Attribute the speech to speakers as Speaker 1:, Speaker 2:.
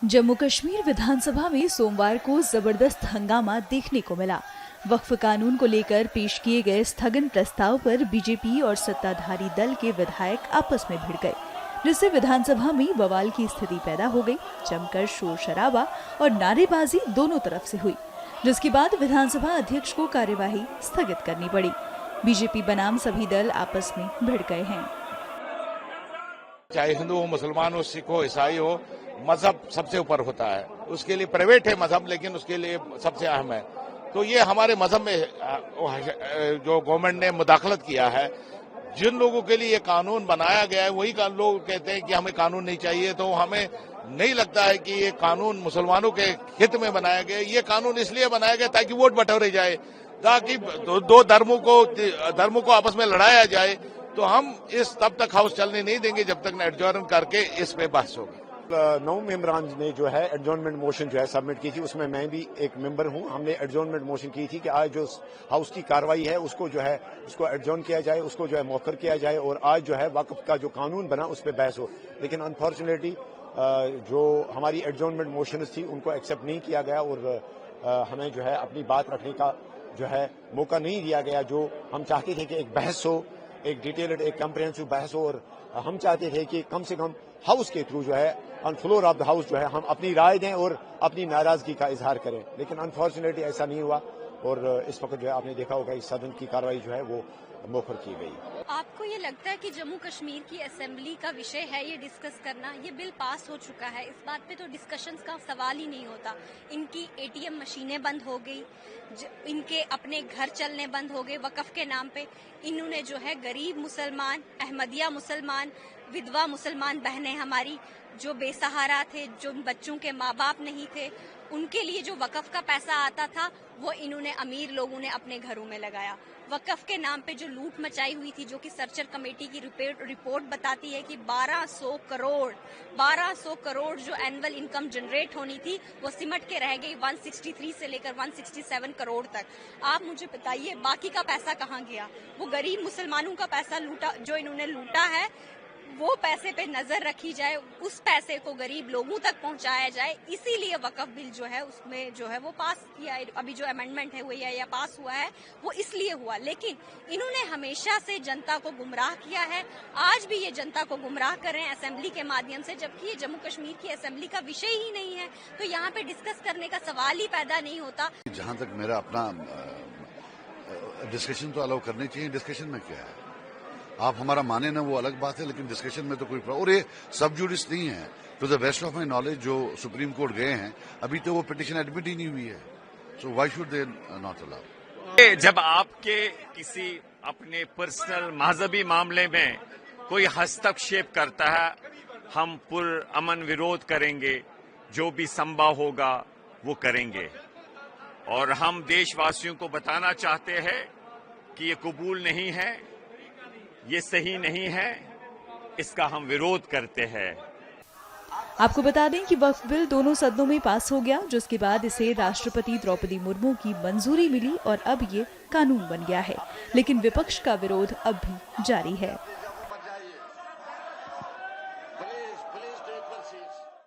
Speaker 1: जम्मू कश्मीर विधानसभा में सोमवार को जबरदस्त हंगामा देखने को मिला। वक्फ कानून को लेकर पेश किए गए स्थगन प्रस्ताव पर बीजेपी और सत्ताधारी दल के विधायक आपस में भिड़ गए, जिससे विधानसभा में बवाल की स्थिति पैदा हो गई। जमकर शोर शराबा और नारेबाजी दोनों तरफ से हुई, जिसके बाद विधानसभा अध्यक्ष को कार्यवाही स्थगित करनी पड़ी। बीजेपी बनाम सभी दल आपस में भिड़ गए हैं।
Speaker 2: चाहे हिंदू हो, मुसलमान हो, सिख हो, ईसाई हो, मजहब सबसे ऊपर होता है। उसके लिए प्राइवेट है मजहब, लेकिन उसके लिए सबसे अहम है। तो ये हमारे मजहब में जो गवर्नमेंट ने मुदाखलत किया है, जिन लोगों के लिए ये कानून बनाया गया है वही लोग कहते हैं कि हमें कानून नहीं चाहिए। तो हमें नहीं लगता है कि ये कानून मुसलमानों के हित में बनाया गया। ये कानून इसलिए बनाया गया ताकि वोट बटोरे जाए, ताकि दो धर्मों को आपस में लड़ाया जाए। तो हम इस तब तक हाउस चलने नहीं देंगे जब तक एडजॉर्न करके इस पे बहस होगी।
Speaker 3: 9 मेंबरान ने जो है एडजॉर्नमेंट मोशन जो है सबमिट की थी, उसमें मैं भी एक मेंबर हूं। हमने एडजॉर्नमेंट मोशन की थी कि आज जो हाउस की कार्रवाई है उसको जो है उसको एडजॉर्न किया जाए, उसको जो है मौखर किया जाए और आज जो है वक्फ का जो कानून बना उस पर बहस हो। लेकिन अनफॉर्चुनेटली जो हमारी एडजॉर्नमेंट मोशन थी उनको एक्सेप्ट नहीं किया गया और हमें जो है अपनी बात रखने का जो है मौका नहीं दिया गया। जो हम चाहते थे कि एक बहस हो, एक डिटेल्ड एक कम्प्रिहेंसिव बहस हो, और हम चाहते थे कि कम से कम हाउस के थ्रू जो है on floor of the house जो है हम अपनी राय दें और अपनी नाराजगी का इजहार करें। लेकिन अनफॉर्चुनेटली ऐसा नहीं हुआ और इस वक्त जो है आपने देखा होगा इस सदन की कार्रवाई जो है वो मौखर की गई।
Speaker 4: आपको ये लगता है कि जम्मू कश्मीर की असेंबली का विषय है ये डिस्कस करना? ये बिल पास हो चुका है, इस बात पे तो डिस्कशंस का सवाल ही नहीं होता। इनकी एटीएम मशीनें बंद हो गई, इनके अपने घर चलने बंद हो गए वक्फ के नाम पे। इन्होंने जो है गरीब मुसलमान, अहमदिया मुसलमान, विधवा मुसलमान बहनें हमारी जो बेसहारा थे, जो बच्चों के माँ बाप नहीं थे, उनके लिए जो वक्फ का पैसा आता था वो इन्होंने अमीर लोगों ने अपने घरों में लगाया। वक्फ के नाम पे जो लूट मचाई हुई थी, जो कि सर्चर कमेटी की रिपोर्ट बताती है कि 1200 करोड़ जो एनुअल इनकम जनरेट होनी थी वो सिमट के रह गई 163 से लेकर 167 करोड़ तक। आप मुझे बताइए बाकी का पैसा कहाँ गया? वो गरीब मुसलमानों का पैसा लूटा, जो इन्होंने लूटा है वो पैसे पे नजर रखी जाए, उस पैसे को गरीब लोगों तक पहुंचाया जाए। इसीलिए वक्फ बिल जो है उसमें जो है वो पास किया है। अभी जो अमेंडमेंट है वो या पास हुआ है वो इसलिए हुआ। लेकिन इन्होंने हमेशा से जनता को गुमराह किया है, आज भी ये जनता को गुमराह कर रहे हैं असेंबली के माध्यम से, जबकि ये जम्मू कश्मीर की असेंबली का विषय ही नहीं है। तो यहाँ पे डिस्कस करने का सवाल ही पैदा नहीं होता।
Speaker 5: जहाँ तक मेरा अपना डिस्कशन तो अलाउ करनी चाहिए। डिस्कशन में क्या है, आप हमारा माने ना वो अलग बात है, लेकिन डिस्कशन में तो कोई और ये सब जुडिस नहीं है। To the best of my knowledge जो सुप्रीम कोर्ट गए हैं अभी तो वो पिटीशन एडमिट ही नहीं हुई है। So why should they not allow?
Speaker 6: जब आपके किसी अपने पर्सनल मजहबी मामले में कोई हस्तक्षेप करता है, हम पुरअमन विरोध करेंगे, जो भी संभव होगा वो करेंगे। और हम देशवासियों को बताना चाहते हैं कि ये कबूल नहीं है, ये सही नहीं है, इसका हम विरोध करते हैं।
Speaker 1: आपको बता दें कि वक्फ बिल दोनों सदनों में पास हो गया, जिसके बाद इसे राष्ट्रपति द्रौपदी मुर्मू की मंजूरी मिली और अब ये कानून बन गया है। लेकिन विपक्ष का विरोध अब भी जारी है।